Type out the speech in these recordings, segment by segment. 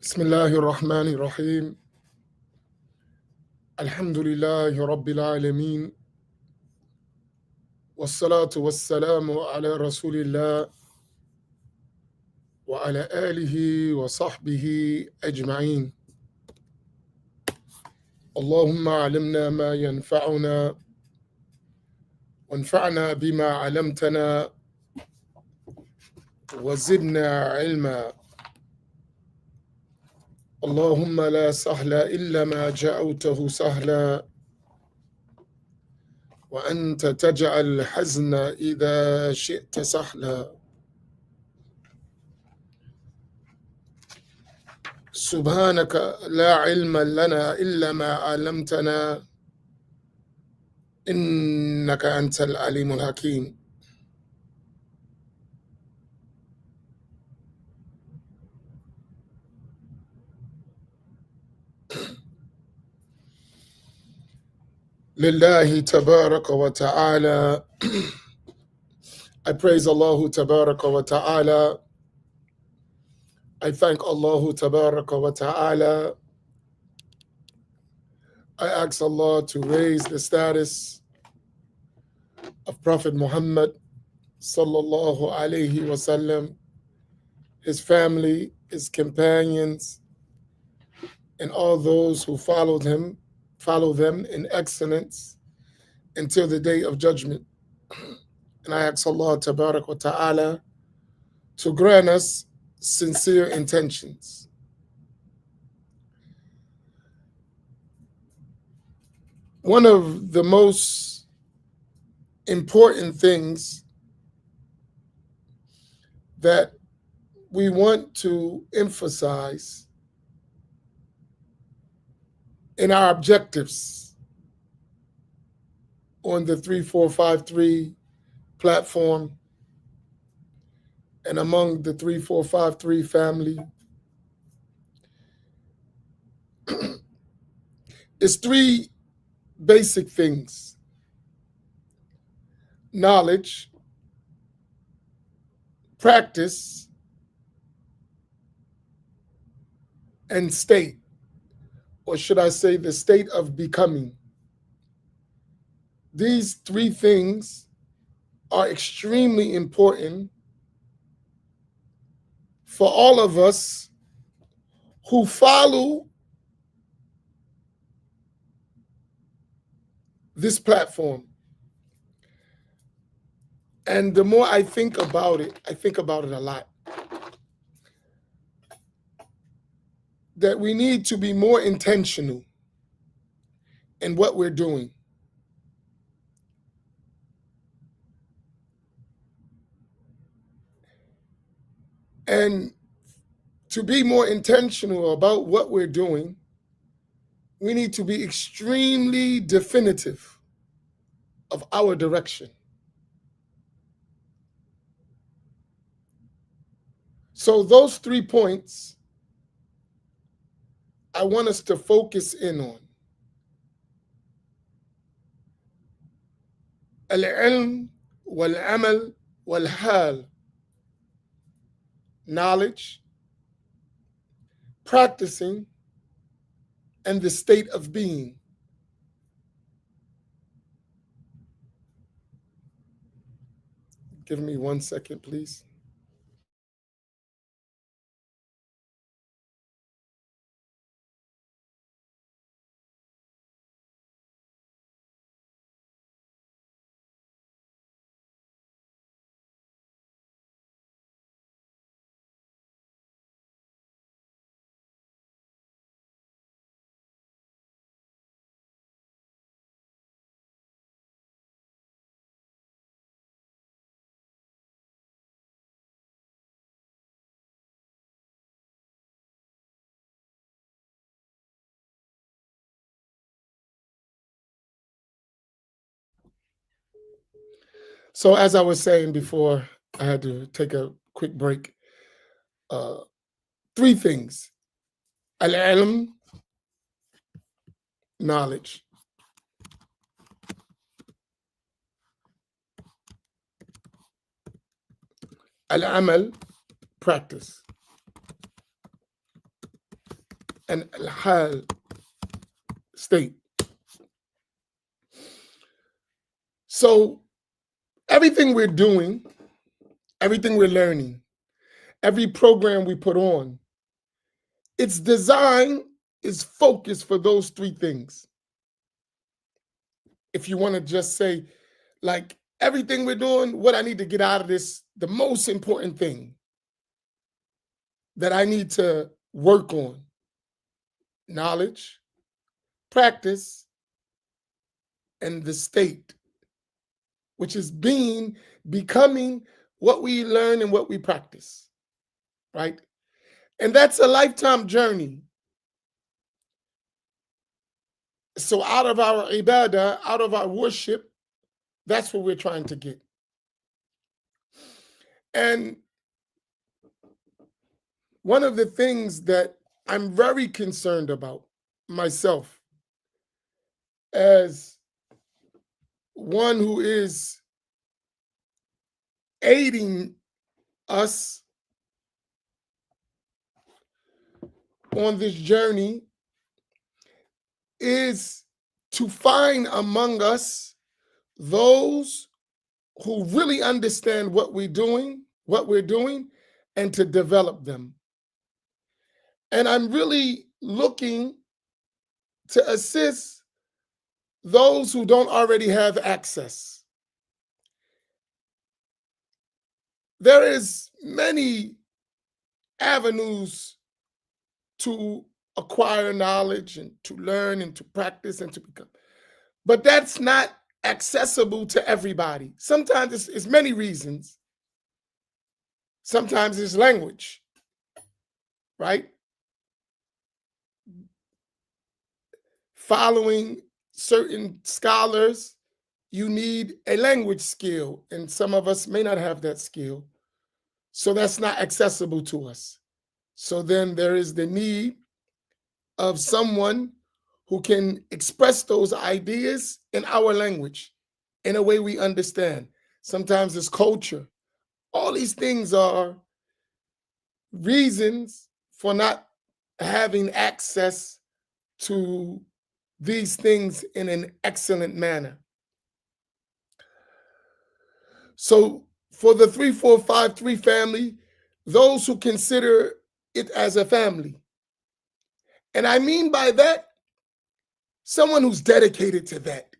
بسم الله الرحمن الرحيم. الحمد لله رب العالمين، والصلاة والسلام على رسول الله وعلى آله وصحبه أجمعين. اللهم علمنا ما ينفعنا وانفعنا بما علمتنا وزدنا علما. اللهم لا سهل إلا ما جعلته سهلا، وأنت تجعل الحزن إذا شئت سهلا. سبحانك لا علم لنا إلا ما علمتنا إنك أنت العليم الحكيم. لله تبارك وتعالى. I praise Allah tabaraka wa ta'ala. I thank Allah tabaraka wa ta'ala. I ask Allah to raise the status of Prophet Muhammad sallallahu alayhi wasallam, his family, his companions, and all those who follow them in excellence until the day of judgment. And I ask Allah tabarak wa ta'ala to grant us sincere intentions. One of the most important things that we want to emphasize in our objectives on the 3453 platform and among the 3453 family is three basic things: knowledge, practice, and state, or should I say the state of becoming. These three things are extremely important for all of us who follow this platform. And the more I think about it a lot, that we need to be more intentional in what we're doing. And to be more intentional about what we're doing, we need to be extremely definitive of our direction. So those 3 points I want us to focus in on. Al-ilm wal-amal wal-hal. Knowledge, practicing, and the state of being. Give me 1 second, please. So as I was saying before, I had to take a quick break. 3 things: al-ilm, knowledge; al-amal, practice; and al-hal state. So everything we're doing, everything we're learning, every program we put on, its design is focused for those three things. If you want to just say, like, everything we're doing, what I need to get out of this, the most important thing that I need to work on: knowledge, practice, and the state, which is becoming what we learn and what we practice, right? And that's a lifetime journey. So out of our ibadah, out of our worship, that's what we're trying to get. And one of the things that I'm very concerned about myself, as one who is aiding us on this journey, is to find among us those who really understand what we're doing, and to develop them. And I'm really looking to assist those who don't already have access. There is many avenues to acquire knowledge and to learn and to practice and to become, but that's not accessible to everybody. Sometimes it's many reasons. Sometimes it's language, right? Following certain scholars, you need a language skill, and some of us may not have that skill. So that's not accessible to us. So then there is the need of someone who can express those ideas in our language in a way we understand. Sometimes it's culture. All these things are reasons for not having access to these things in an excellent manner. So for the 3453 family, those who consider it as a family, and I mean by that, someone who's dedicated to that.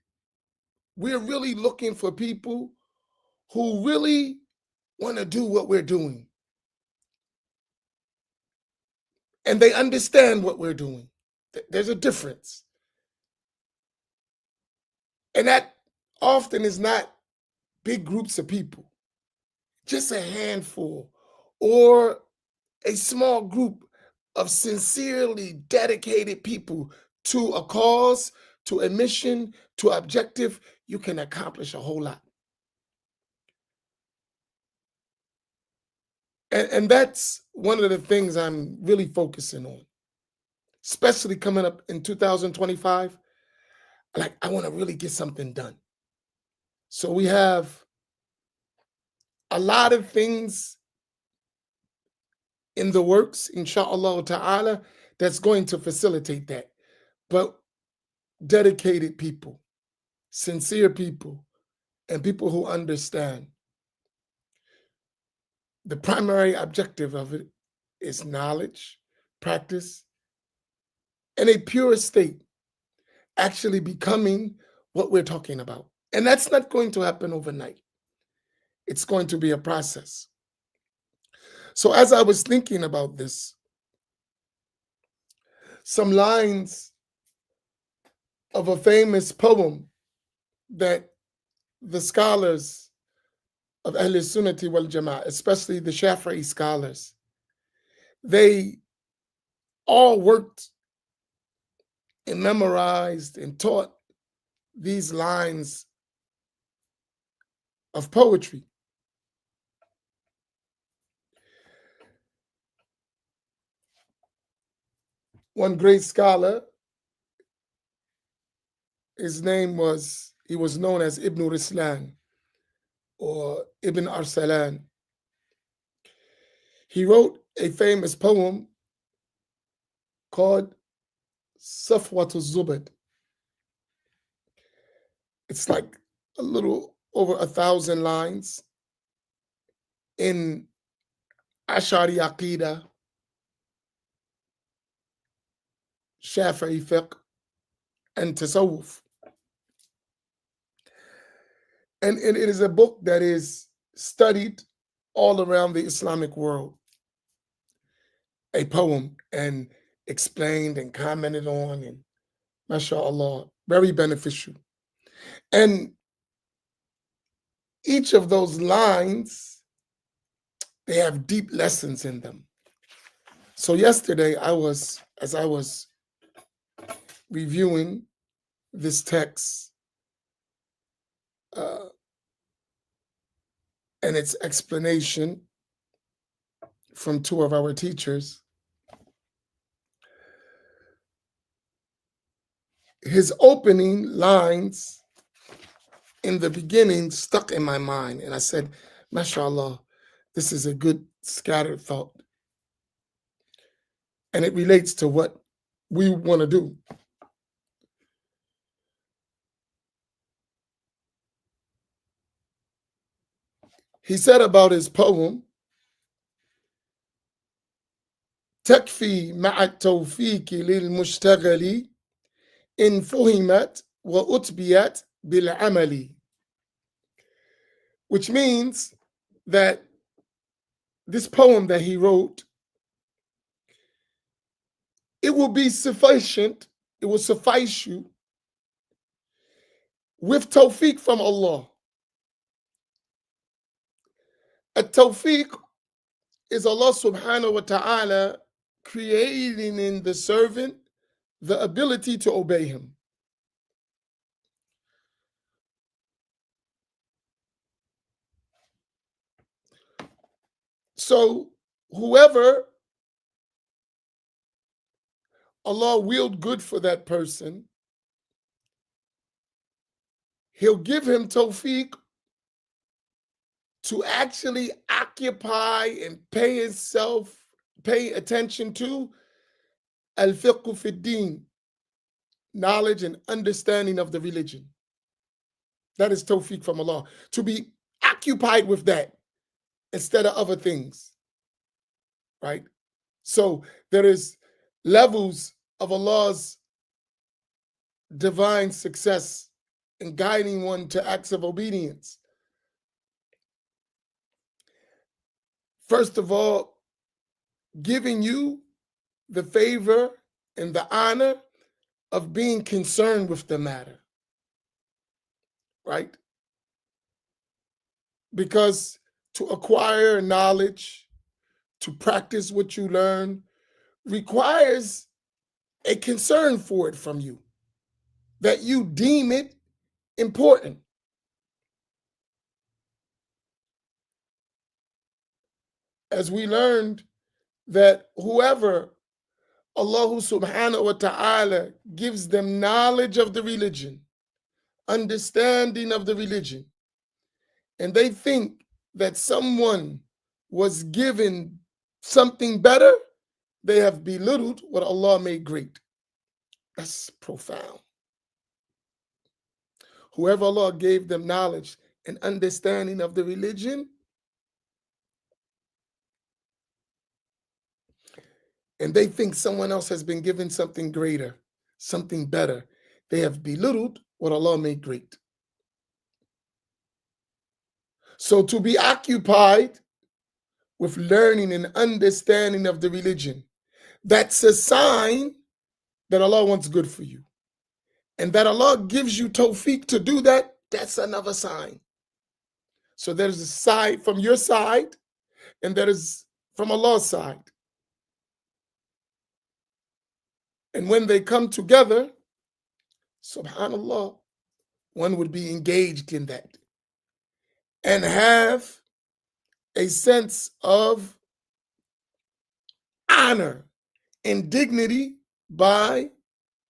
We're really looking for people who really want to do what we're doing. And they understand what we're doing. There's a difference. And that often is not big groups of people, just a handful or a small group of sincerely dedicated people to a cause, to a mission, to an objective. You can accomplish a whole lot. And that's one of the things I'm really focusing on, especially coming up in 2025. Like, I want to really get something done. So we have a lot of things in the works, inshallah ta'ala, that's going to facilitate that. But dedicated people, sincere people, and people who understand. The primary objective of it is knowledge, practice, and a pure state, actually becoming what we're talking about. And that's not going to happen overnight. It's going to be a process. So as I was thinking about this, some lines of a famous poem that the scholars of Ahl Sunnati wal Jama'ah, especially the Shafi'i scholars, they all worked and memorized and taught these lines of poetry. One great scholar, he was known as Ibn Rislan or Ibn Arsalan. He wrote a famous poem called Safwat al-Zubad. It's like a little over 1,000 lines in Ash'ari Aqidah, Shafi'i Fiqh, and Tasawwuf. And it is a book that is studied all around the Islamic world. A poem and explained and commented on, and mashallah, very beneficial. And each of those lines, they have deep lessons in them. So yesterday, as I was reviewing this text and its explanation from two of our teachers, his opening lines in the beginning stuck in my mind. And I said, mashallah, this is a good scattered thought. And it relates to what we want to do. He said about his poem, تكفي مع التوفيق للمشتغل إن فهمت وأتبيت بالعمل, which means that this poem that he wrote, it will be sufficient, it will suffice you with tawfiq from Allah. At-tawfiq is Allah subhanahu wa ta'ala creating in the servant the ability to obey him. So whoever Allah willed good for that person, he'll give him tawfiq to actually occupy and pay attention to al-fiqh fi din, knowledge and understanding of the religion. That is tawfiq from Allah, to be occupied with that instead of other things, right? So there is levels of Allah's divine success in guiding one to acts of obedience. First of all, giving you the favor and the honor of being concerned with the matter, right? Because to acquire knowledge, to practice what you learn, requires a concern for it from you, that you deem it important. As we learned that whoever Allah subhanahu wa ta'ala gives them knowledge of the religion, understanding of the religion, and they think that someone was given something better, they have belittled what Allah made great. That's profound. Whoever Allah gave them knowledge and understanding of the religion, and they think someone else has been given something greater, something better, they have belittled what Allah made great. So to be occupied with learning and understanding of the religion, that's a sign that Allah wants good for you. And that Allah gives you tawfiq to do that, that's another sign. So there's a side from your side, and there is from Allah's side. And when they come together, subhanallah, one would be engaged in that and have a sense of honor and dignity by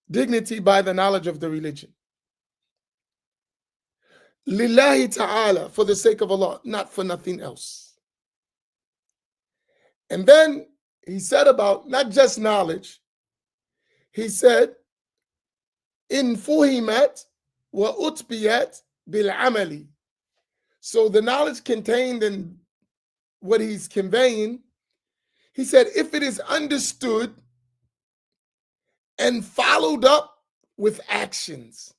the knowledge of the religion. Lillahi ta'ala, for the sake of Allah, not for nothing else. And then he said about not just knowledge, he said, in fuhimat wa utbiyat bil amali. So the knowledge contained in what he's conveying, he said, if it is understood and followed up with actions,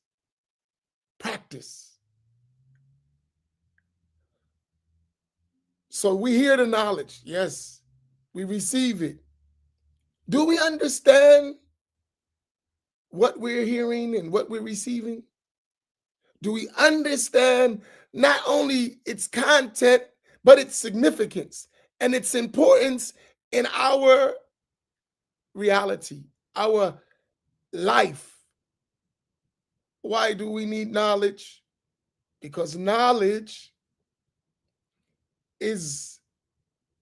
practice. So we hear the knowledge, yes, we receive it. Do we understand what we're hearing and what we're receiving? Do we understand not only its content, but its significance and its importance in our reality, our life? Why do we need knowledge? Because knowledge is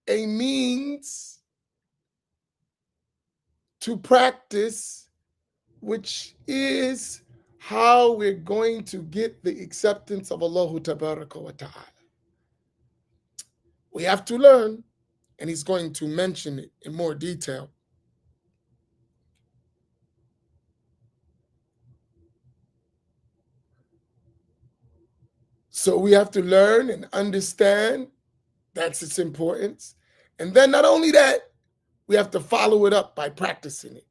a means to practice, which is how we're going to get the acceptance of Allah Tabaraka wa Ta'ala. We have to learn, and he's going to mention it in more detail. So we have to learn and understand, that's its importance. And then not only that, we have to follow it up by practicing it.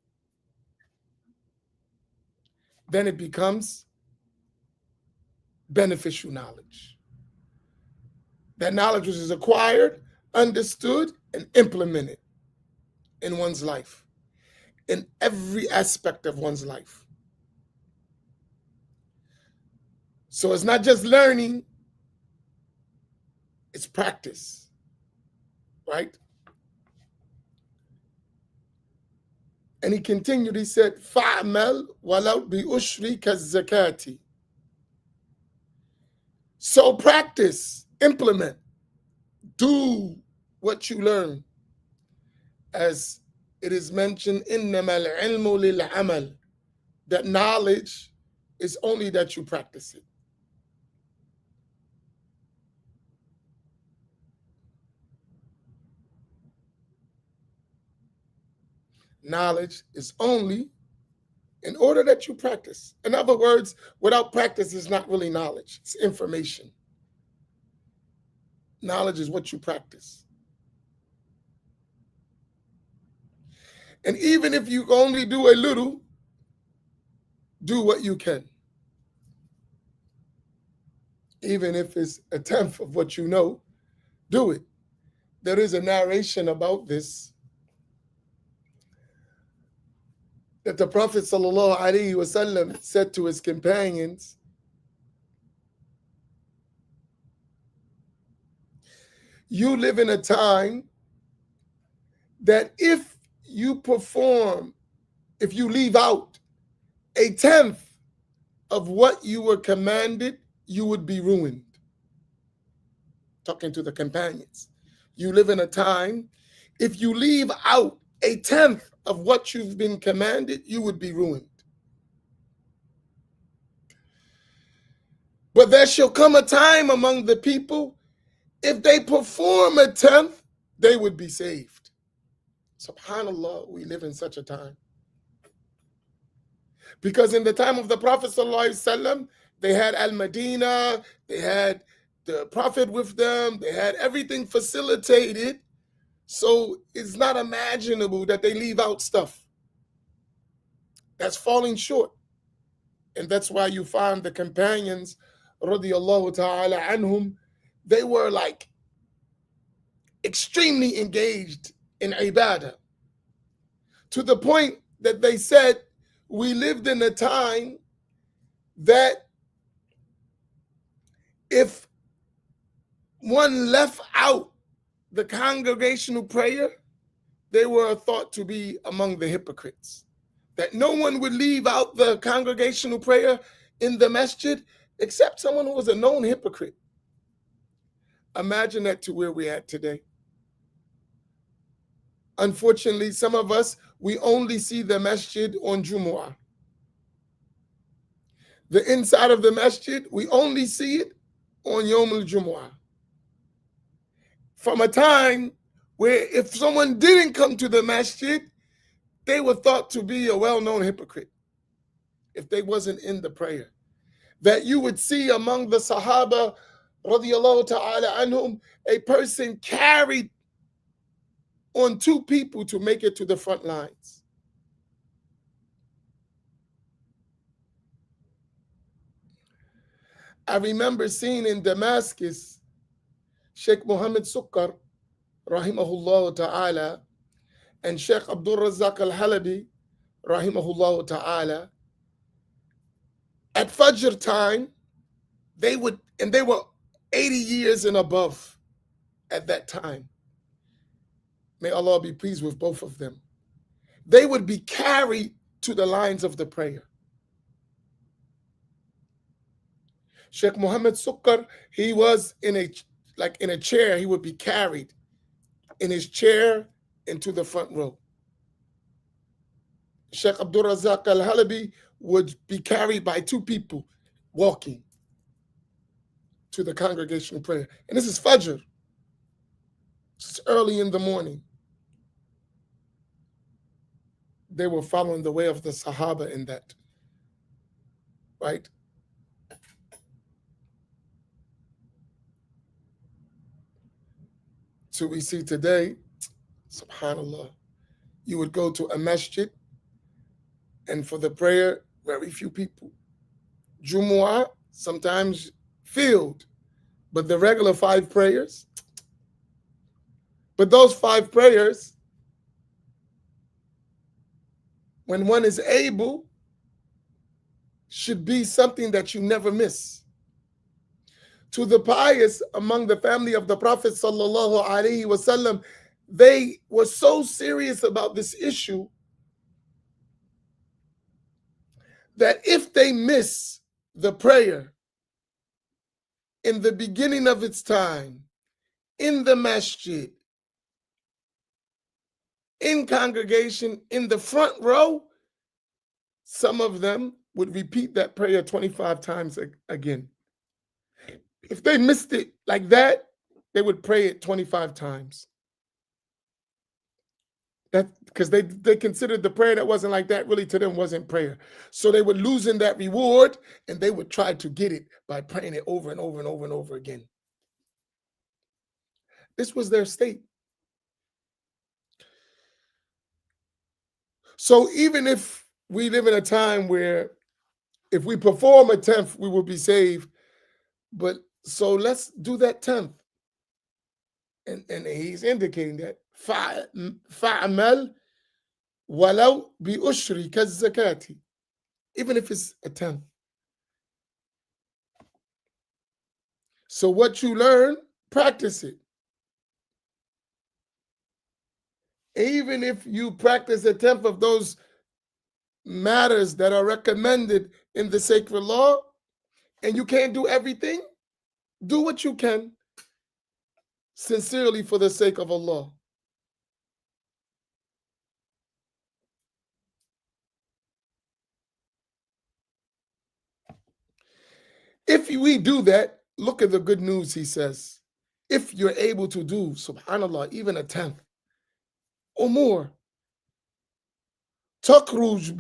Then it becomes beneficial knowledge. That knowledge which is acquired, understood, and implemented in one's life, in every aspect of one's life. So it's not just learning, it's practice, right? And he continued, he said, فَعْمَلْ وَلَوْ بِأُشْرِكَ الزَّكَاةِ. So practice, implement, do what you learn. As it is mentioned, إِنَّمَا الْعِلْمُ لِلْعَمَلِ, that knowledge is only that you practice it. Knowledge is only in order that you practice. In other words, without practice is not really knowledge, it's information. Knowledge is what you practice. And even if you only do a little, do what you can. Even if it's a tenth of what you know, do it. There is a narration about this, that the Prophet ﷺ said to his companions, you live in a time that if you leave out a tenth of what you were commanded, you would be ruined. Talking to the companions. You live in a time, if you leave out a tenth of what you've been commanded, you would be ruined. But there shall come a time among the people, if they perform a tenth, they would be saved. SubhanAllah, we live in such a time. Because in the time of the Prophet ﷺ, they had Al-Madinah, they had the Prophet with them, they had everything facilitated. So it's not imaginable that they leave out stuff. That's falling short. And that's why you find the companions, radiyallahu ta'ala anhum, they were like extremely engaged in ibadah, to the point that they said, we lived in a time that if one left out the congregational prayer, they were thought to be among the hypocrites. That no one would leave out the congregational prayer in the masjid except someone who was a known hypocrite. Imagine that to where we're at today. Unfortunately, some of us, we only see the masjid on Jumu'ah. The inside of the masjid, we only see it on Yawm al-Jumu'ah. From a time where if someone didn't come to the masjid, they were thought to be a well-known hypocrite if they wasn't in the prayer. That you would see among the Sahaba, radiallahu ta'ala anhum, a person carried on two people to make it to the front lines. I remember seeing in Damascus, Sheikh Muhammad Sukkar, rahimahullah ta'ala, and Sheikh Abdul Razak al-Halabi, rahimahullah ta'ala, at Fajr time, they were 80 years and above at that time. May Allah be pleased with both of them. They would be carried to the lines of the prayer. Sheikh Muhammad Sukkar, he was in a chair. He would be carried in his chair into the front row. Sheikh Abdul Razak al-Halabi would be carried by two people walking to the congregational prayer. And this is Fajr. It's early in the morning. They were following the way of the Sahaba in that, right? So we see today, subhanAllah, you would go to a masjid, and for the prayer, very few people. Jumu'ah, sometimes filled, but the regular 5 prayers. But those 5 prayers, when one is able, should be something that you never miss. To the pious among the family of the Prophet sallallahu alaihi wasallam, they were so serious about this issue that if they miss the prayer in the beginning of its time, in the masjid, in congregation, in the front row, some of them would repeat that prayer 25 times again. If they missed it like that, they would pray it 25 times. That because they considered the prayer that wasn't like that really to them wasn't prayer. So they would lose in that reward, and they would try to get it by praying it over and over and over and over again. This was their state. So even if we live in a time where if we perform a 10th, we will be saved, but so let's do that 10th. And he's indicating that فَعْمَلْ وَلَوْ بِأُشْرِ كَالزَّكَاةِ, even if it's a 10th. So what you learn, practice it. Even if you practice a 10th of those matters that are recommended in the sacred law, and you can't do everything, do what you can sincerely for the sake of Allah. If we do that, look at the good news, he says. If you're able to do, subhanAllah, even a 10th or more, تخرج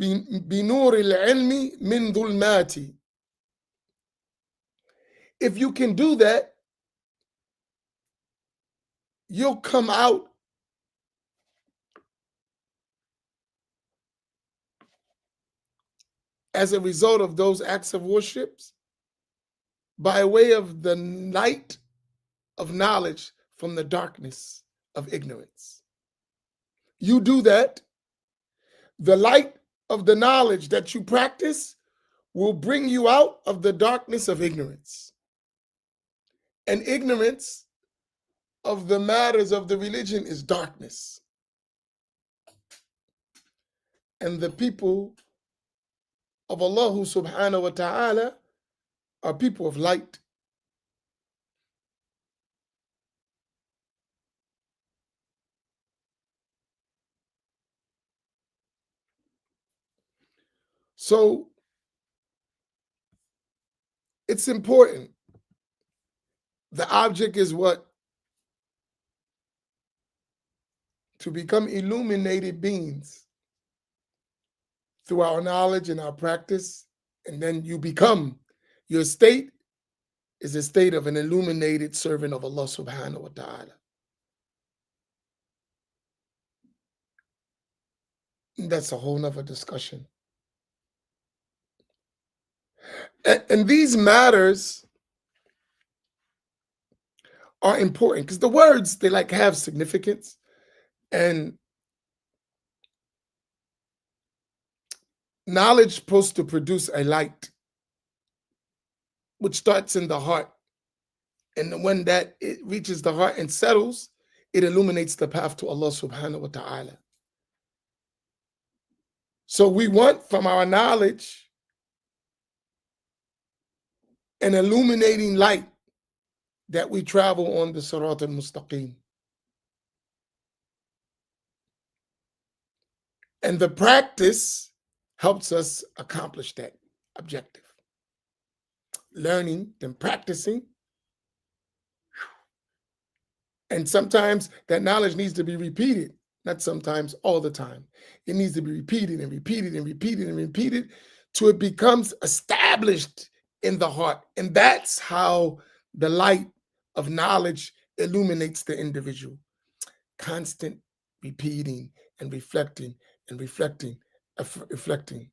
بنور العلم من ظلمات. If you can do that, you'll come out as a result of those acts of worships by way of the light of knowledge from the darkness of ignorance. You do that, the light of the knowledge that you practice will bring you out of the darkness of ignorance. And ignorance of the matters of the religion is darkness. And the people of Allah subhanahu wa ta'ala are people of light. So it's important. The object is what? To become illuminated beings. through our knowledge and our practice, and then you become, your state is a state of an illuminated servant of Allah subhanahu wa ta'ala. That's a whole nother discussion. And these matters are important because the words, they like have significance, and knowledge supposed to produce a light which starts in the heart, and when that it reaches the heart and settles, it illuminates the path to Allah subhanahu wa ta'ala. So we want from our knowledge an illuminating light that we travel on the Sirat al-Mustaqim. And the practice helps us accomplish that objective. Learning, then practicing. And sometimes that knowledge needs to be repeated, not sometimes, all the time. It needs to be repeated and repeated and repeated and repeated till it becomes established in the heart. And that's how the light of knowledge illuminates the individual. Constant repeating and reflecting and reflecting, reflecting.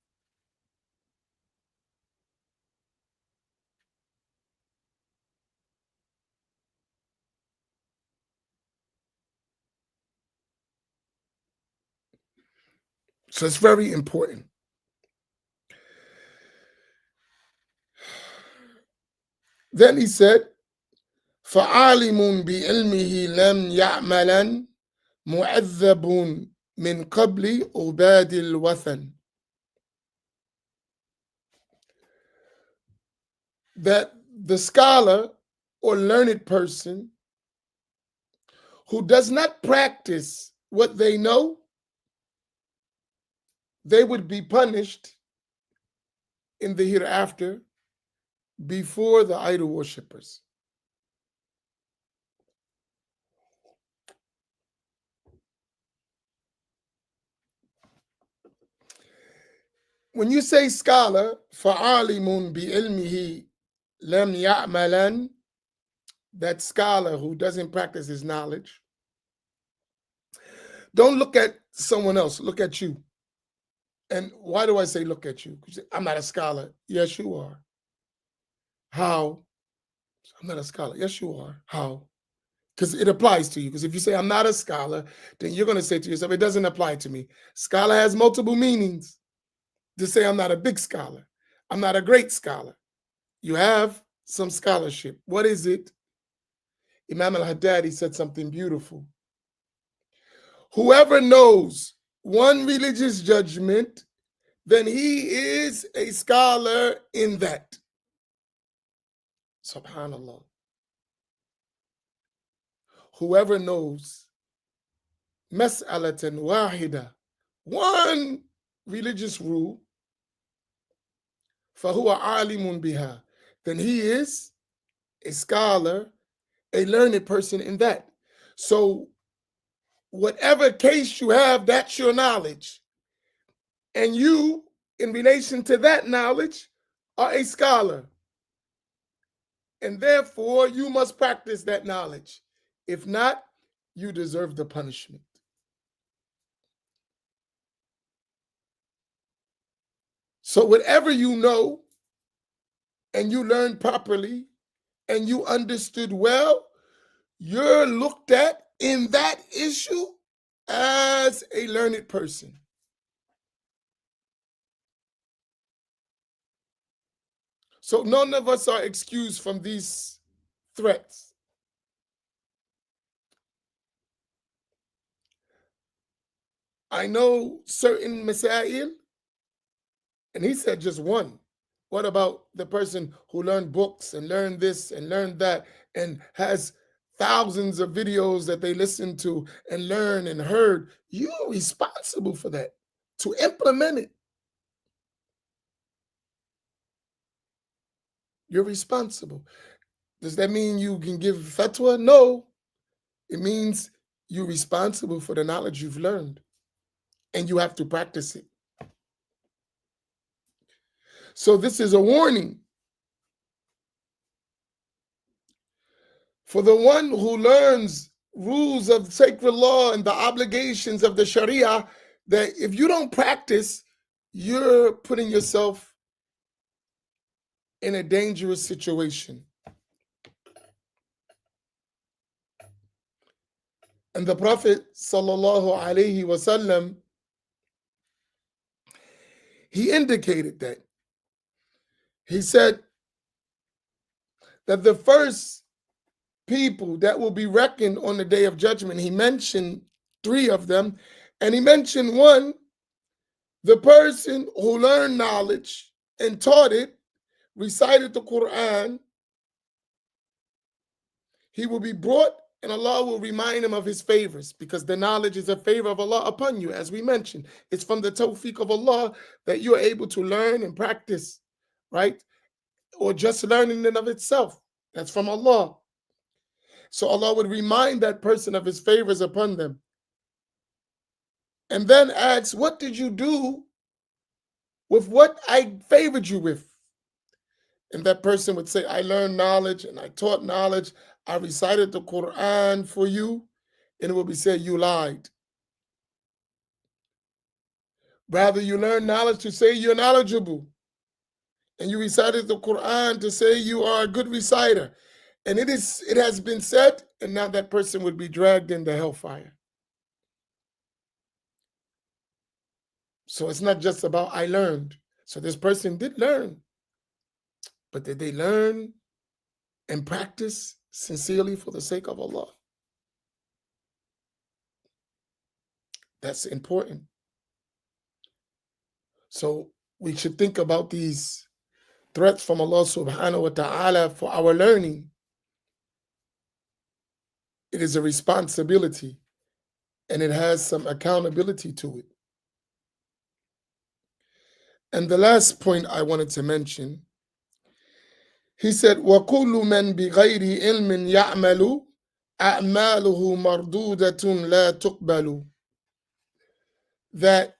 So it's very important. Then he said, فَعَالِمٌ بِعِلْمِهِ لَمْ يَعْمَلًا مُعَذَّبٌ مِنْ قَبْلِ عُبَادِ الْوَثَنِ. That the scholar or learned person who does not practice what they know, they would be punished in the hereafter before the idol worshippers. When you say scholar, فَعَالِمٌ بِعِلْمِهِ لَمْ يَعْمَلًا, that scholar who doesn't practice his knowledge, don't look at someone else, look at you. And why do I say look at you? I'm not a scholar. Yes, you are. How? I'm not a scholar. Yes, you are. How? Because it applies to you. Because if you say I'm not a scholar, then you're going to say to yourself, it doesn't apply to me. Scholar has multiple meanings. To say I'm not a big scholar, I'm not a great scholar. You have some scholarship. What is it? Imam al-Haddadi said something beautiful. Whoever knows one religious judgment, then he is a scholar in that. Subhanallah. Whoever knows mas'alatan wahida, one religious rule, فَهُوَ عَالِمٌ بِهَا, then he is a scholar, a learned person in that. So whatever case you have, that's your knowledge. And you, in relation to that knowledge, are a scholar. And therefore, you must practice that knowledge. If not, you deserve the punishment. So whatever you know, and you learned properly, and you understood well, you're looked at in that issue as a learned person. So none of us are excused from these threats. I know certain masail, and he said just one. What about the person who learned books and learned this and learned that and has thousands of videos that they listen to and learn and heard? You're responsible for that, to implement it. You're responsible. Does that mean you can give fatwa? No. It means you're responsible for the knowledge you've learned, and you have to practice it. So this is a warning for the one who learns rules of sacred law and the obligations of the Sharia, that if you don't practice, you're putting yourself in a dangerous situation. And the Prophet sallallahu alaihi wasallam, he indicated that. He said that the first people that will be reckoned on the day of judgment, he mentioned 3 of them, and he mentioned one, the person who learned knowledge and taught it, recited the Quran. He will be brought and Allah will remind him of his favors, because the knowledge is a favor of Allah upon you, as we mentioned. It's from the tawfiq of Allah that you are able to learn and practice, right? Or just learning in and of itself. That's from Allah. So Allah would remind that person of his favors upon them. And then asks, what did you do with what I favored you with? And that person would say, I learned knowledge and I taught knowledge. I recited the Quran for you. And it will be said, you lied. Rather, you learned knowledge to say you're knowledgeable. And you recited the Quran to say you are a good reciter. And it has been said, and now that person would be dragged into hellfire. So it's not just about I learned. So this person did learn. But did they learn and practice sincerely for the sake of Allah? That's important. So we should think about these threats from Allah subhanahu wa ta'ala for our learning. It is a responsibility and it has some accountability to it. And the last point I wanted to mention, he said, وَكُلُّ مَنْ بِغَيْرِ عِلْمٍ يَعْمَلُ أَعْمَالُهُ مَرْدُودَةٌ لَا تُقْبَلُ. That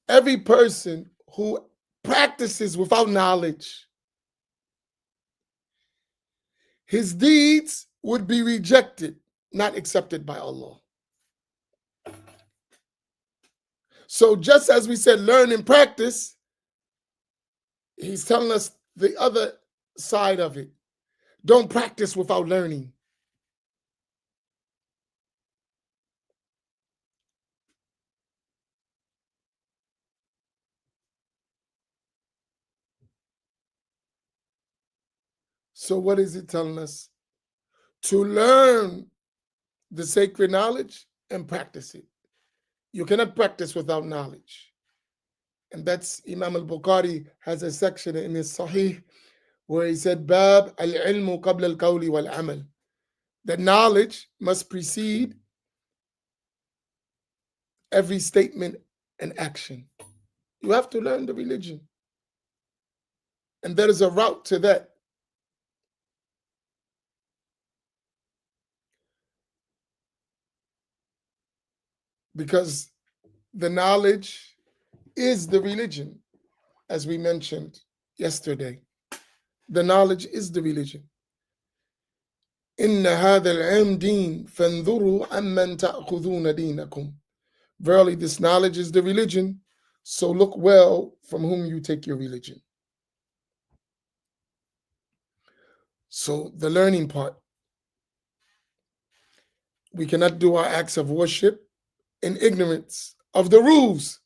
every person who practices without knowledge, his deeds would be rejected, not accepted by Allah. So just as we said, learn and practice, he's telling us the other side of it. Don't practice without learning. So what is it telling us? To learn the sacred knowledge and practice it. You cannot practice without knowledge. And that's Imam al-Bukhari has a section in his Sahih where he said, Bab al-ilmu qabla al-qawli wal-amal. That knowledge must precede every statement and action. You have to learn the religion. And there is a route to that. Because the knowledge is the religion, as we mentioned yesterday. The knowledge is the religion. إِنَّ هَذَا الْعِلْمَ دِينٌ فَانْظُرُوا عَمَّنْ تَأْخُذُونَ دِينَكُمْ. Verily, this knowledge is the religion, so look well from whom you take your religion. So the learning part. We cannot do our acts of worship in ignorance of the rules,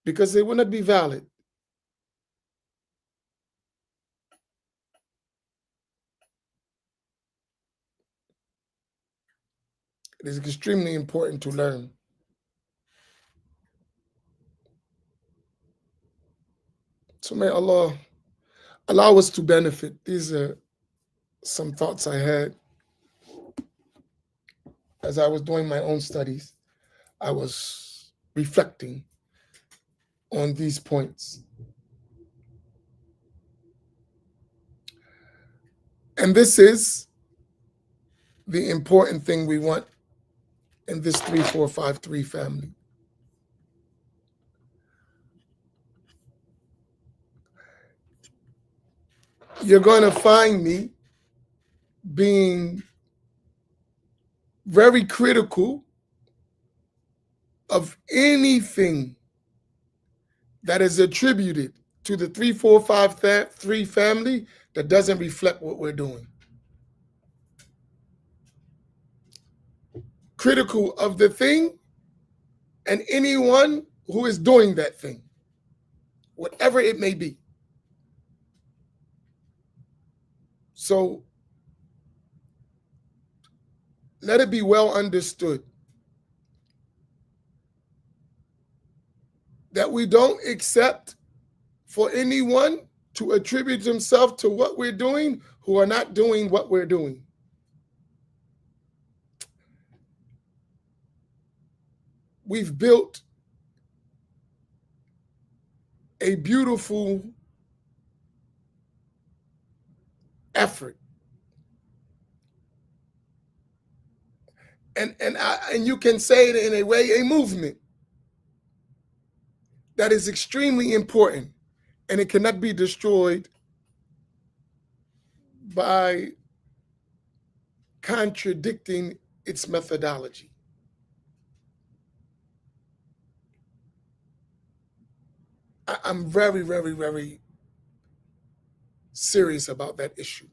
because they will not be valid. It is extremely important to learn. So may Allah allow us to benefit. These are some thoughts I had as I was doing my own studies. I was reflecting on these points. And this is the important thing we want in this 3453 family. you're going to find me being very critical of anything that is attributed to the 3453 family that doesn't reflect what we're doing. Critical of the thing and anyone who is doing that thing, whatever it may be. So let it be well understood that we don't accept for anyone to attribute themselves to what we're doing who are not doing what we're doing. We've built a beautiful effort. And you can say it in a way, a movement that is extremely important, and it cannot be destroyed by contradicting its methodology. I'm very, very, very serious about that issue.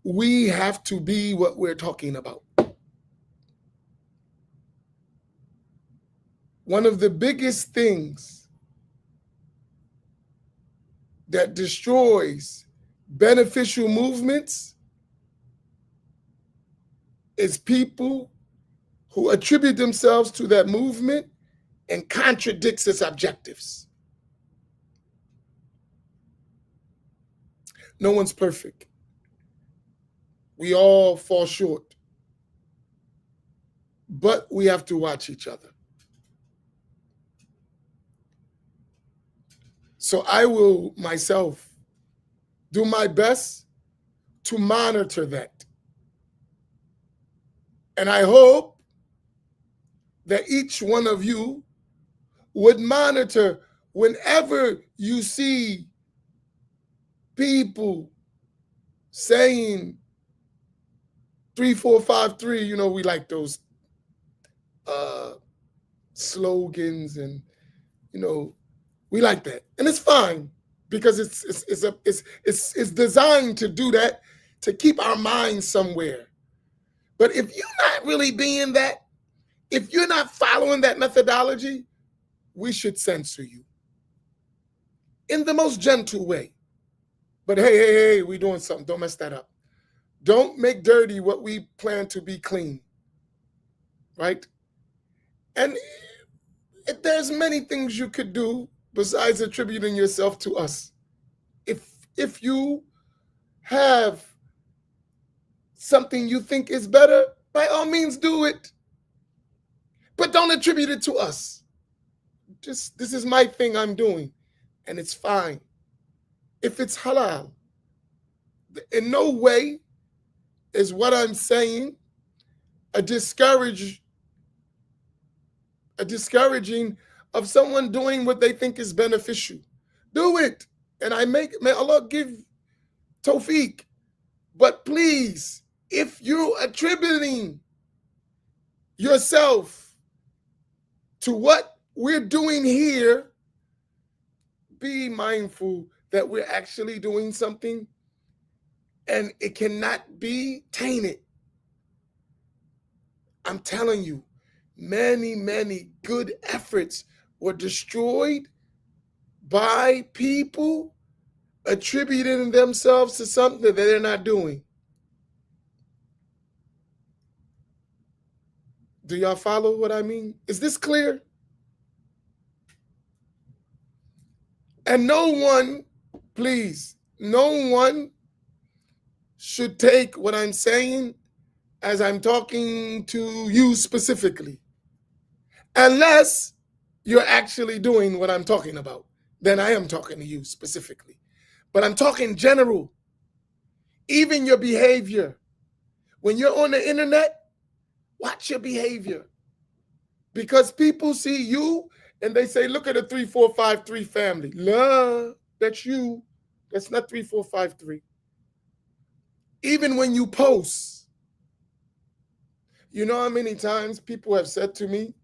We have to be what we're talking about. One of the biggest things that destroys beneficial movements is people who attribute themselves to that movement and contradicts its objectives. No one's perfect. We all fall short. But we have to watch each other. So I will myself do my best to monitor that. And I hope that each one of you would monitor whenever you see people saying 3453, we like those slogans, and we like that, and it's fine because it's designed to do that, to keep our minds somewhere. But if you're not really being that, if you're not following that methodology, we should censor you in the most gentle way. But hey, we're doing something. Don't mess that up. Don't make dirty what we plan to be clean, right? And there's many things you could do besides attributing yourself to us. If you have something you think is better, by all means do it. But don't attribute it to us. Just, this is my thing I'm doing, and it's fine. If it's halal, in no way is what I'm saying a discouraging of someone doing what they think is beneficial. Do it. And may Allah give tawfiq. But please, if you're attributing yourself to what we're doing here, be mindful that we're actually doing something, and it cannot be tainted. I'm telling you, many, many good efforts were destroyed by people attributing themselves to something that they're not doing. Do y'all follow what I mean? Is this clear? And no one, please, no one should take what I'm saying as I'm talking to you specifically, unless you're actually doing what I'm talking about. Then I am talking to you specifically. But I'm talking general. Even your behavior. When you're on the internet, watch your behavior. Because people see you and they say, look at the 3453 family. Love, that's you. That's not 3453. Even when you post, you know how many times people have said to me,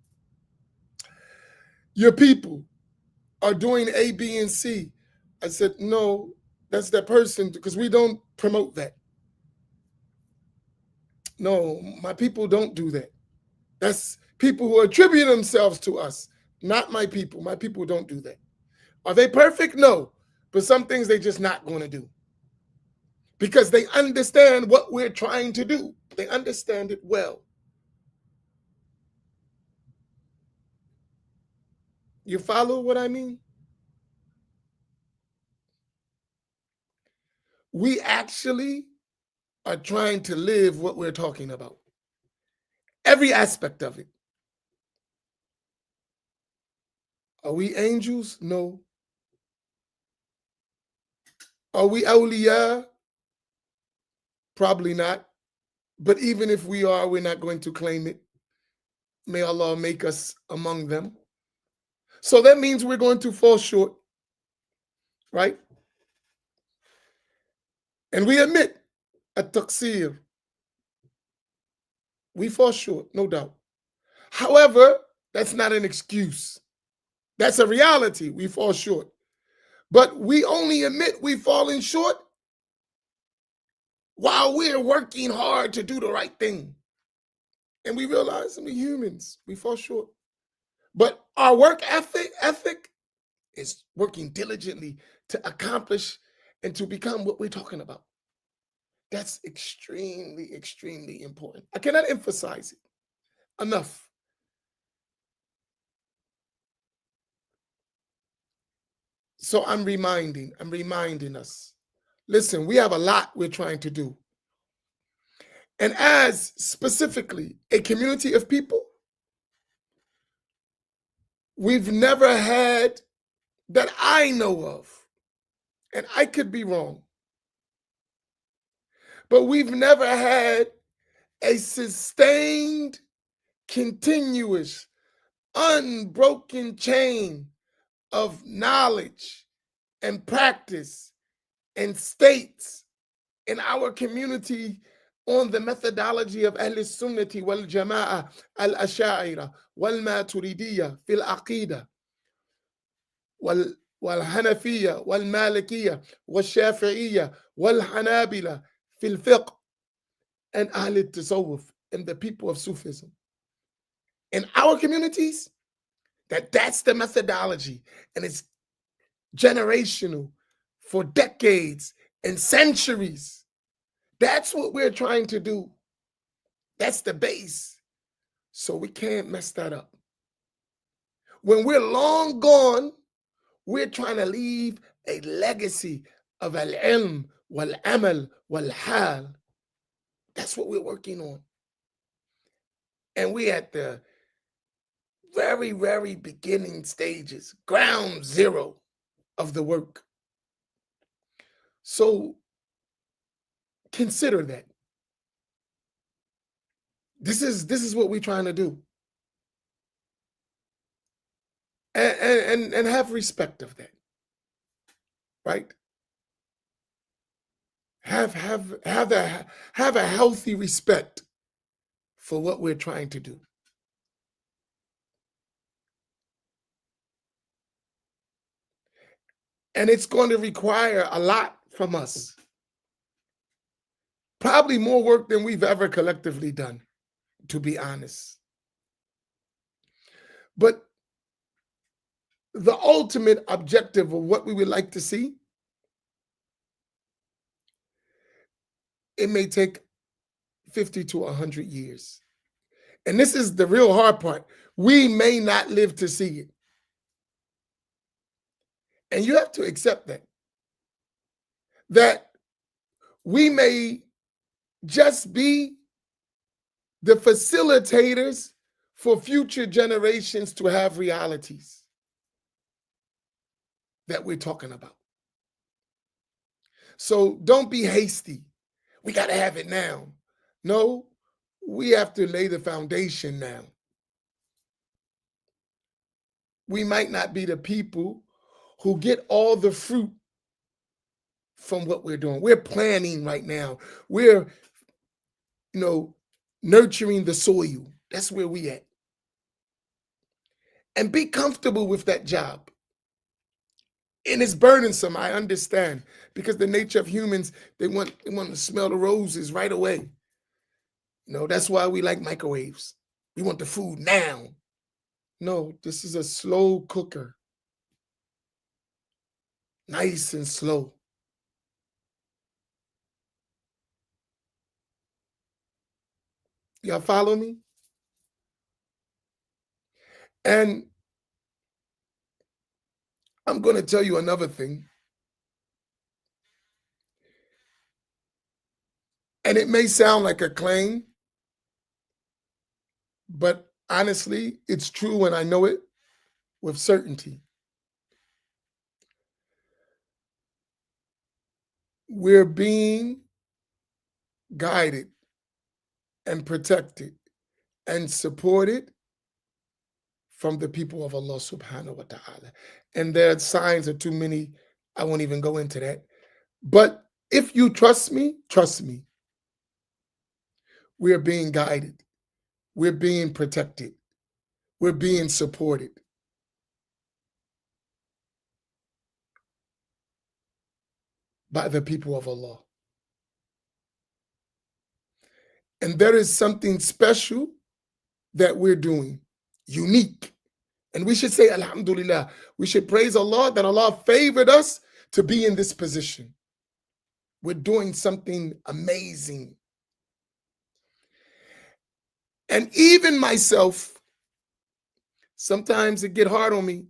your people are doing A, B, and C. I said, no, that's that person, because we don't promote that. No, my people don't do that. That's people who attribute themselves to us, not my people. My people don't do that. Are they perfect? No. But some things they just not going to do. Because they understand what we're trying to do. They understand it well. You follow what I mean? We actually are trying to live what we're talking about. Every aspect of it. Are we angels? No. Are we awliya? Probably not. But even if we are, we're not going to claim it. May Allah make us among them. So that means we're going to fall short, right? And we admit at-taqsir. We fall short, no doubt. However, that's not an excuse. That's a reality. We fall short. But we only admit we've fallen short while we're working hard to do the right thing. And we realize we're humans. We fall short. But our work ethic is working diligently to accomplish and to become what we're talking about. That's extremely, extremely important. I cannot emphasize it enough. So I'm reminding us. Listen, we have a lot we're trying to do. And as specifically a community of people, we've never had, that I know of, and I could be wrong, but we've never had a sustained, continuous, unbroken chain of knowledge and practice and states in our community on the methodology of Ahl Sunnati wal Jama'ah al Ash'ariyah wal Maturidiyah fil Aqidah wal Hanafiyah wal Malikiyah wal Shafi'iyah wal Hanabila fil Fiqh, and Ahl Tasawwuf, and the people of Sufism. In our communities, that's the methodology, and it's generational for decades and centuries. That's what we're trying to do. That's the base. So we can't mess that up. When we're long gone, we're trying to leave a legacy of al-ilm, wal-amal, wal-hal. That's what we're working on. And we're at the very, very beginning stages, ground zero of the work. So consider that. This is what we're trying to do. And have respect of that. Right? Have a healthy respect for what we're trying to do. And it's going to require a lot from us. Probably more work than we've ever collectively done, to be honest. But the ultimate objective of what we would like to see, it may take 50 to 100 years. And this is the real hard part. We may not live to see it. And you have to accept that we may just be the facilitators for future generations to have realities that we're talking about. So don't be hasty. We got to have it now. No, we have to lay the foundation now. We might not be the people who get all the fruit from what we're doing. We're planning right now. We're, nurturing the soil. That's where we at. And be comfortable with that job. And it's burdensome, I understand, because the nature of humans, they want to smell the roses right away. That's why we like microwaves. We want the food now. No, this is a slow cooker. Nice and slow. Y'all follow me? And I'm going to tell you another thing. And it may sound like a claim, but honestly, it's true and I know it with certainty. We're being guided and protected and supported from the people of Allah subhanahu wa ta'ala. And their signs are too many. I won't even go into that. But if you trust me, we're being guided. We're being protected. We're being supported. By the people of Allah. And there is something special that we're doing, unique. And we should say, Alhamdulillah. We should praise Allah that Allah favored us to be in this position. We're doing something amazing. And even myself, sometimes it get hard on me.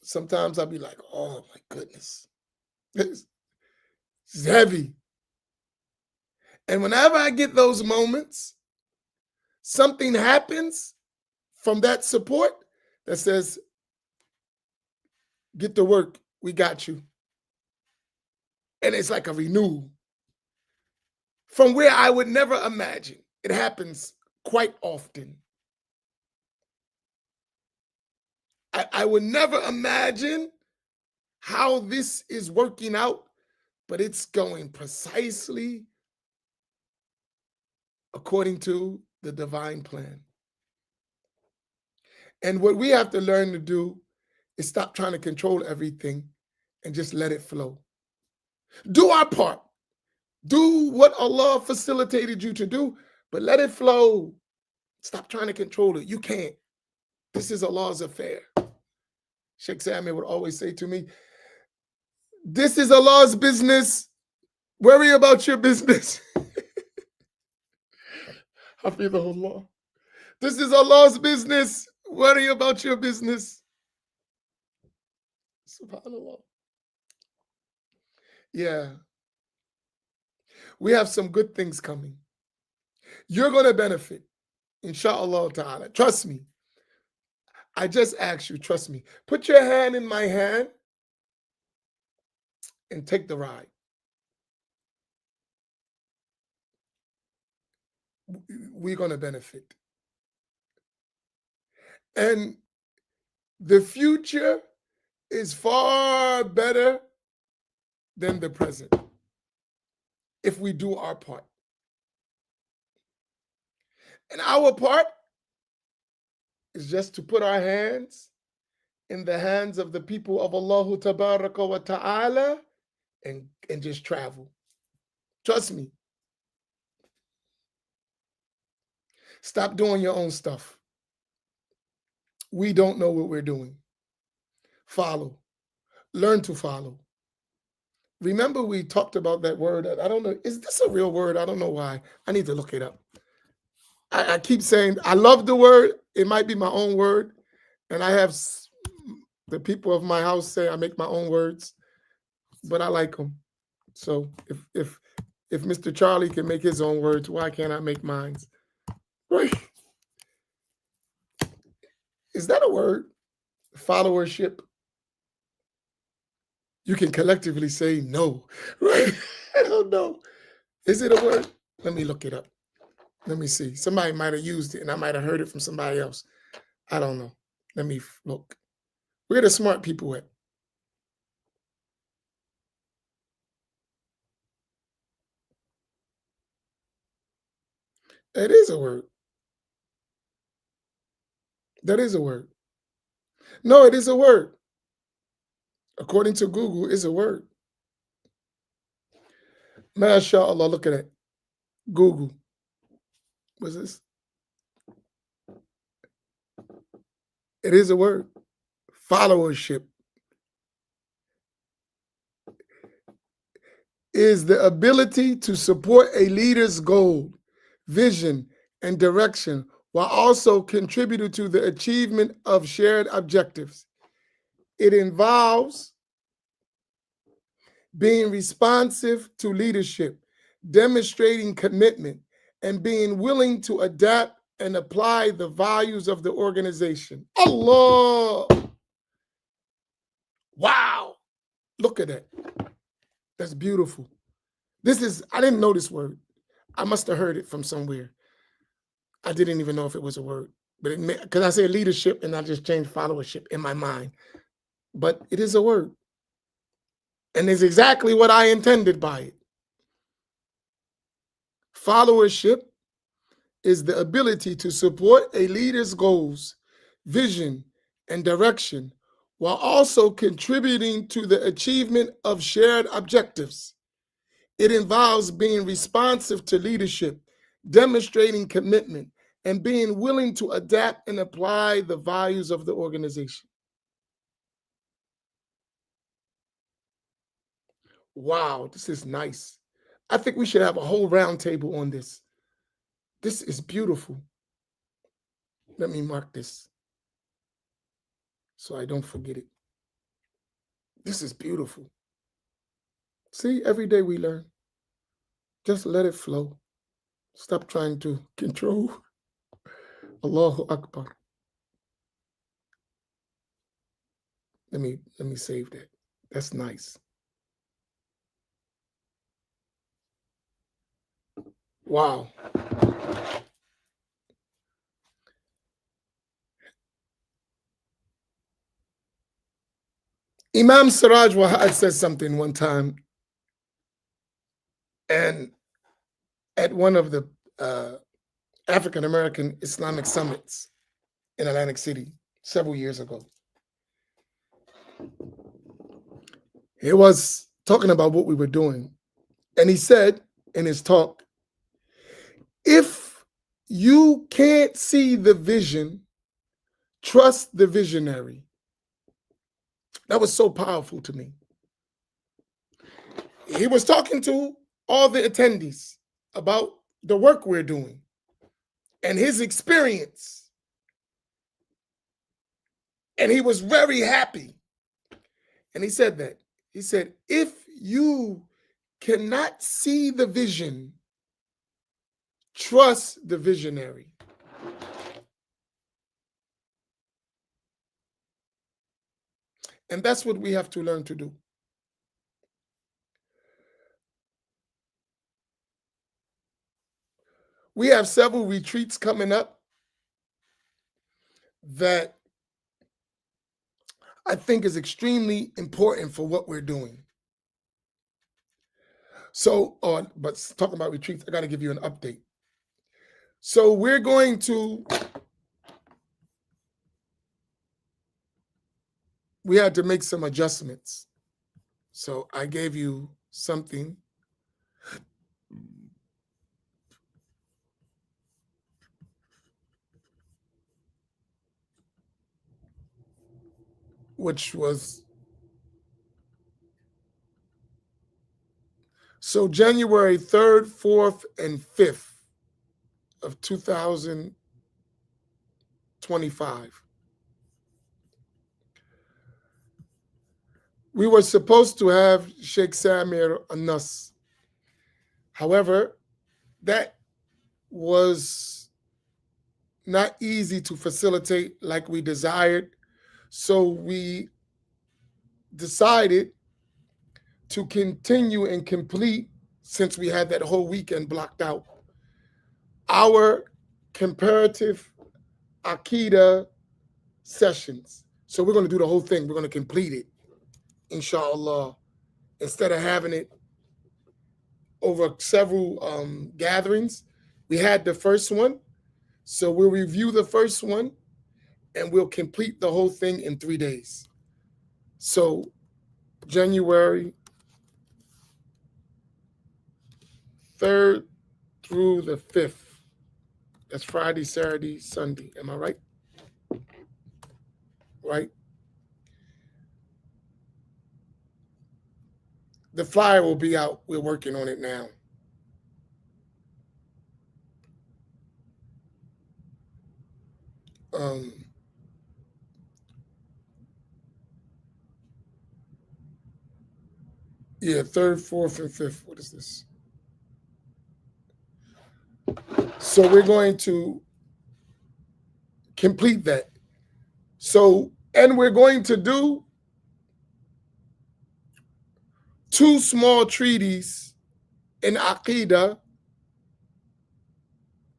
Sometimes I'll be like, oh my goodness, it's heavy. And whenever I get those moments, something happens from that support that says, get to work, we got you. And it's like a renewal from where I would never imagine. It happens quite often. I would never imagine how this is working out, but it's going precisely according to the divine plan. And what we have to learn to do is stop trying to control everything and just let it flow. Do our part. Do what Allah facilitated you to do, but let it flow. Stop trying to control it. You can't. This is Allah's affair. Sheikh Samir would always say to me, this is Allah's business. Worry about your business. Hafidhahullah. This is Allah's business. Worry about your business. SubhanAllah. Yeah. We have some good things coming. You're going to benefit. Inshallah ta'ala. Trust me. I just ask you, trust me. Put your hand in my hand and take the ride. We're going to benefit. And the future is far better than the present if we do our part. And our part is just to put our hands in the hands of the people of Allah Tabaraka wa Ta'ala and just travel. Trust me. Stop doing your own stuff. We don't know what we're doing. Follow. Learn to follow. Remember we talked about that word. I don't know. Is this a real word? I don't know why. I need to look it up. I keep saying, I love the word. It might be my own word. And I have the people of my house say I make my own words, but I like them. So if Mr. Charlie can make his own words, why can't I make mine? Right? Is that a word? Followership? You can collectively say no, right? I don't know. Is it a word? Let me look it up. Let me see. Somebody might have used it and I might have heard it from somebody else. I don't know. Let me look. Where the smart people at? It is a word. That is a word. No, it is a word. According to Google, it's a word. MashaAllah, look at that. Google. What's this? It is a word. Followership is the ability to support a leader's goal, vision, and direction while also contributing to the achievement of shared objectives. It involves being responsive to leadership, demonstrating commitment, and being willing to adapt and apply the values of the organization. Allah! Wow! Look at that. That's beautiful. I didn't know this word. I must have heard it from somewhere. I didn't even know if it was a word, but because I said leadership and I just changed followership in my mind. But it is a word. And it's exactly what I intended by it. Followership is the ability to support a leader's goals, vision, and direction while also contributing to the achievement of shared objectives. It involves being responsive to leadership, demonstrating commitment, and being willing to adapt and apply the values of the organization. Wow, this is nice. I think we should have a whole roundtable on this. This is beautiful. Let me mark this so I don't forget it. This is beautiful. See, every day we learn. Just let it flow. Stop trying to control. Allahu Akbar. Let me save that. That's nice. Wow. Imam Siraj Wahad said something one time, and at one of the African American Islamic summits in Atlantic City several years ago. He was talking about what we were doing, and he said in his talk, if you can't see the vision, trust the visionary. That was so powerful to me. He was talking to all the attendees about the work we're doing and his experience. And he was very happy. And he said that. He said, if you cannot see the vision, trust the visionary. And that's what we have to learn to do. We have several retreats coming up that I think is extremely important for what we're doing. So, but talking about retreats, I got to give you an update. So we're going to, we had to make some adjustments. So I gave you something. Which was, so January 3rd, 4th, and 5th of 2025. We were supposed to have Sheikh Samir Anas. However, that was not easy to facilitate like we desired. So we decided to continue and complete, since we had that whole weekend blocked out, our comparative Aqidah sessions. So we're going to do the whole thing. We're going to complete it, inshallah, instead of having it over several gatherings. We had the first one, so we'll review the first one and we'll complete the whole thing in 3 days. So January 3rd through the 5th. That's Friday, Saturday, Sunday. Am I right? Right? The flyer will be out. We're working on it now. Yeah, 3rd, 4th, and 5th. What is this? So we're going to complete that. So, and we're going to do 2 small treaties in Aqidah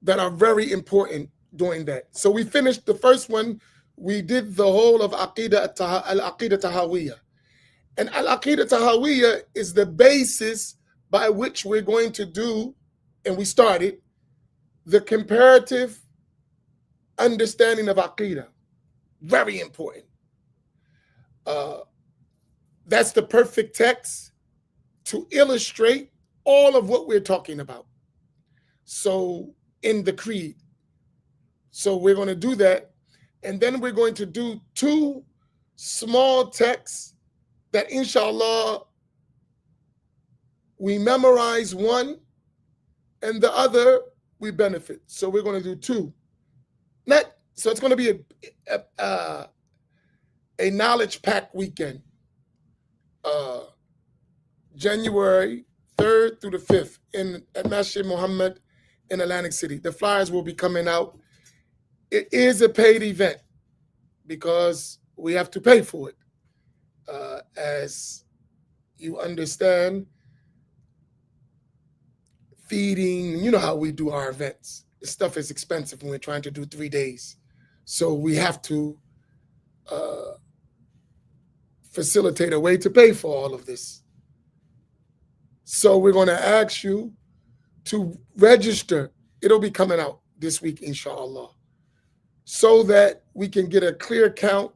that are very important doing that. So we finished the first one. We did the whole of Aqidah al-Aqidah Tahawiyah. And al-Aqidah Tahawiyah is the basis by which we're going to do, and we started, the comparative understanding of Aqidah. Very important. That's the perfect text to illustrate all of what we're talking about. So in the creed. So we're going to do that. And then we're going to do 2 small texts that inshallah we memorize one and the other we benefit. So we're going to do 2. So it's going to be a knowledge pack weekend. January 3rd through the 5th at Masjid Muhammad in Atlantic City. The flyers will be coming out. It is a paid event because we have to pay for it. As you understand, feeding, you know how we do our events. This stuff is expensive when we're trying to do 3 days. So we have to facilitate a way to pay for all of this. So we're going to ask you to register. It'll be coming out this week, inshallah, so that we can get a clear count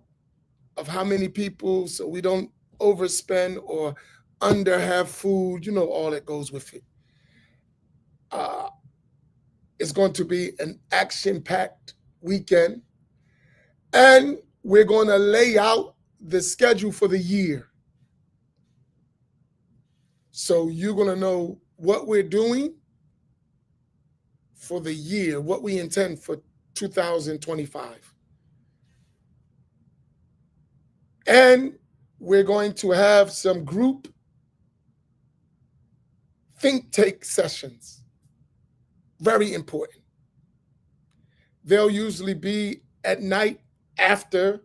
of how many people, so we don't overspend or under have food, you know, all that goes with it. It's going to be an action-packed weekend, and we're going to lay out the schedule for the year. So you're going to know what we're doing for the year, what we intend for 2025. And we're going to have some group think tank sessions. Very important. They'll usually be at night after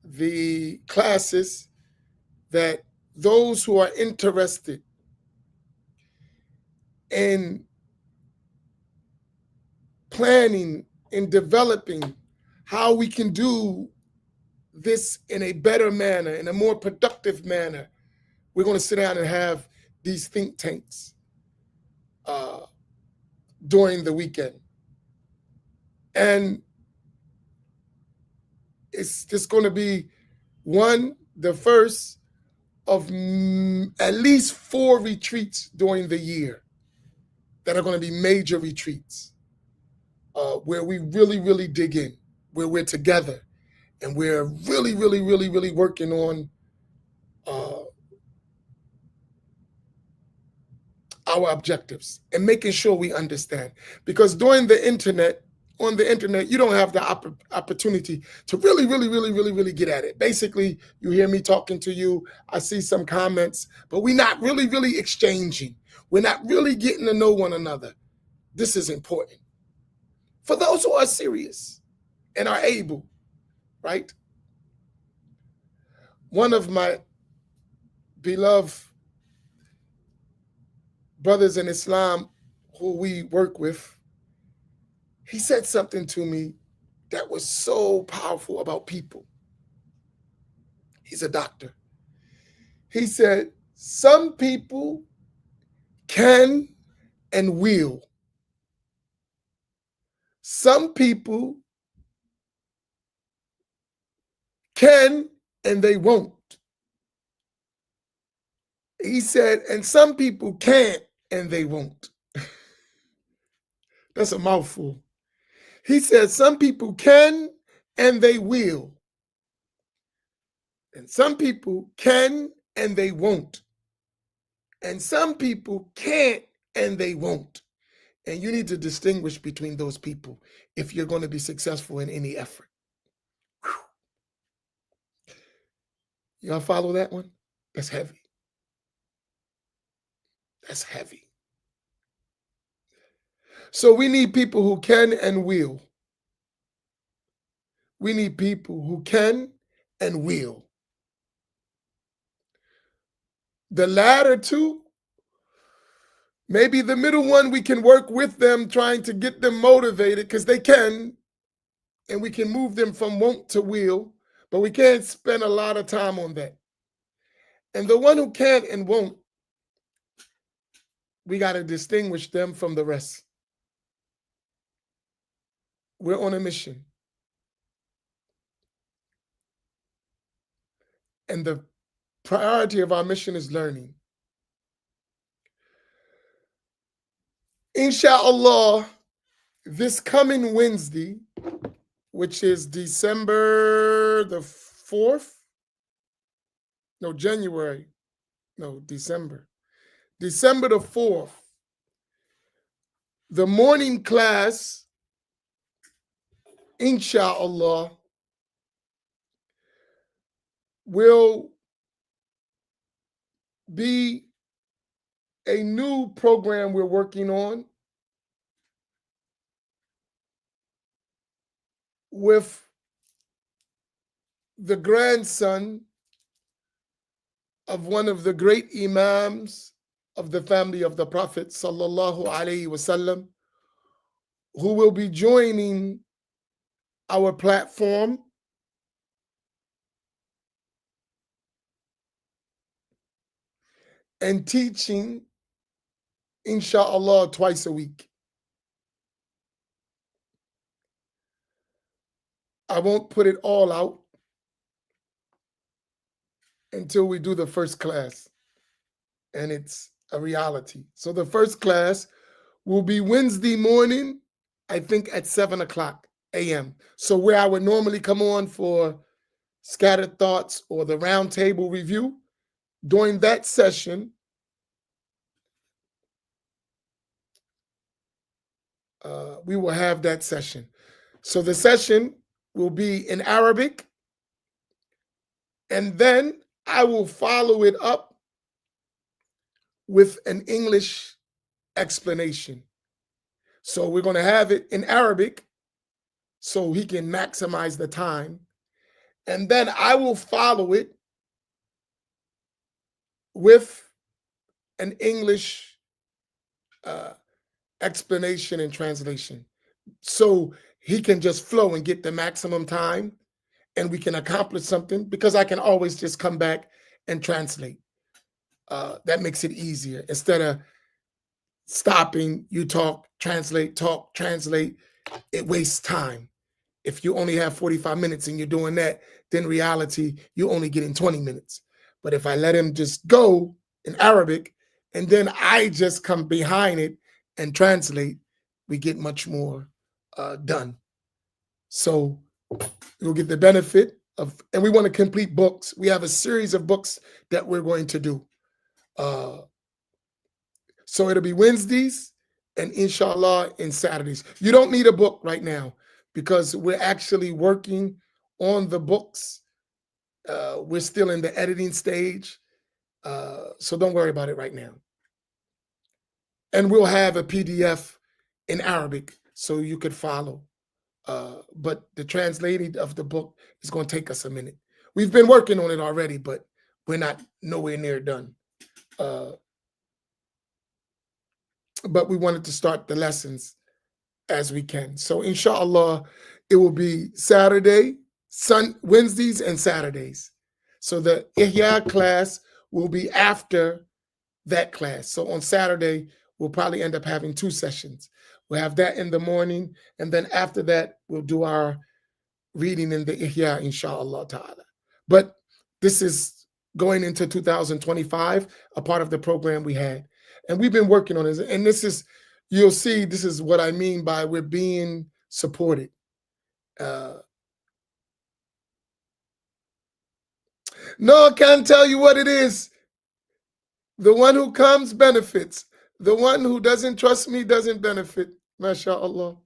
the classes, that those who are interested in planning and developing how we can do this in a better manner, in a more productive manner, we're going to sit down and have these think tanks during the weekend. And it's just going to be the first of at least 4 retreats during the year that are going to be major retreats, where we really, really dig in, where we're together, and we're really, really, really, really working on our objectives and making sure we understand. Because on the internet, you don't have the opportunity to really, really, really, really, really get at it. Basically, you hear me talking to you, I see some comments, but we're not really, really exchanging. We're not really getting to know one another. This is important for those who are serious and are able, right? One of my beloved brothers in Islam who we work with, he said something to me that was so powerful about people. He's a doctor. He said, some people can and will some people can and they won't. He said, and some people can't and they won't. That's a mouthful. He said, some people can and they will. And some people can and they won't. And some people can't and they won't. And you need to distinguish between those people if you're going to be successful in any effort. Whew. Y'all follow that one? That's heavy. That's heavy. So we need people who can and will. We need people who can and will. The latter two, maybe the middle one, we can work with them, trying to get them motivated because they can, and we can move them from won't to will, but we can't spend a lot of time on that. And the one who can and won't, we got to distinguish them from the rest. We're on a mission. And the priority of our mission is learning. Inshallah, this coming Wednesday, which is December the 4th, December the 4th, the morning class, inshallah, will be a new program we're working on with the grandson of one of the great imams of the family of the Prophet sallallahu alaihi wasallam, who will be joining our platform and teaching, inshallah, twice a week. I won't put it all out until we do the first class, and it's a reality. So the first class will be Wednesday morning, I think at 7:00 a.m. So where I would normally come on for Scattered Thoughts or the Roundtable Review, during that session, we will have that session. So the session will be in Arabic, and then I will follow it up with an English explanation. So we're going to have it in Arabic so he can maximize the time. And then I will follow it with an English explanation and translation. So he can just flow and get the maximum time, and we can accomplish something, because I can always just come back and translate. That makes it easier. Instead of stopping, you talk, translate, it wastes time. If you only have 45 minutes and you're doing that, then reality, you only get in 20 minutes. But if I let him just go in Arabic, and then I just come behind it and translate, we get much more done. So you'll get the benefit of, and we want to complete books. We have a series of books that we're going to do. So it'll be Wednesdays and inshallah in Saturdays. You don't need a book right now because we're actually working on the books. We're still in the editing stage. So don't worry about it right now. And we'll have a PDF in Arabic so you could follow. But the translating of the book is going to take us a minute. We've been working on it already, but we're not nowhere near done. But we wanted to start the lessons as we can. So inshallah, it will be Wednesdays and Saturdays. So the Ihya class will be after that class. So on Saturday, we'll probably end up having 2 sessions. We'll have that in the morning, and then after that, we'll do our reading in the Ihya, inshallah ta'ala. But this is going into 2025, a part of the program we had. And we've been working on this. And this is, you'll see, this is what I mean by we're being supported. No, I can't tell you what it is. The one who comes benefits. The one who doesn't trust me doesn't benefit. MashaAllah. I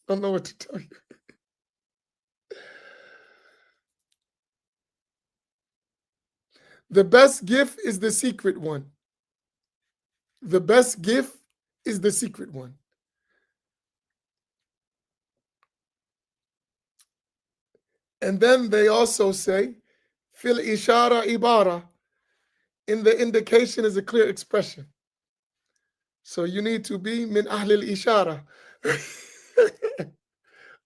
don't know what to tell you. The best gift is the secret one. The best gift is the secret one. And then they also say, fil ishara ibara. In the indication is a clear expression. So you need to be min ahlil ishara.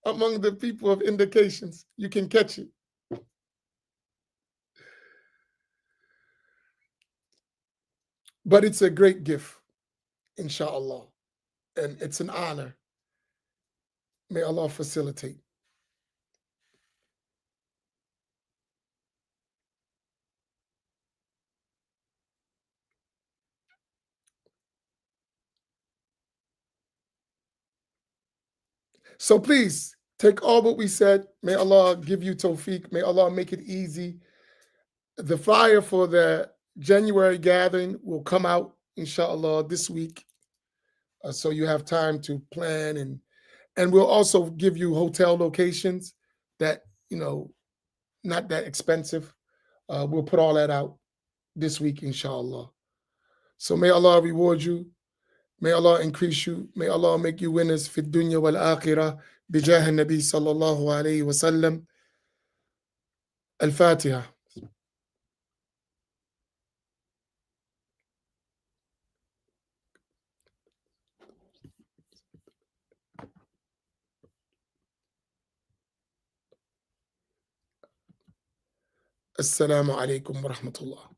Among the people of indications. You can catch it. But it's a great gift, inshallah. And it's an honor. May Allah facilitate. So please take all what we said. May Allah give you tawfiq. May Allah make it easy. The flyer for the January gathering will come out, inshallah, this week. So you have time to plan, and we'll also give you hotel locations that, not that expensive. We'll put all that out this week, inshallah. So may Allah reward you. May Allah increase you. May Allah make you winners fi dunya wal akhirah. Bijah al-Nabi sallallahu alayhi wa sallam. Al-Fatiha. Assalamu alaikum wa rahmatullah.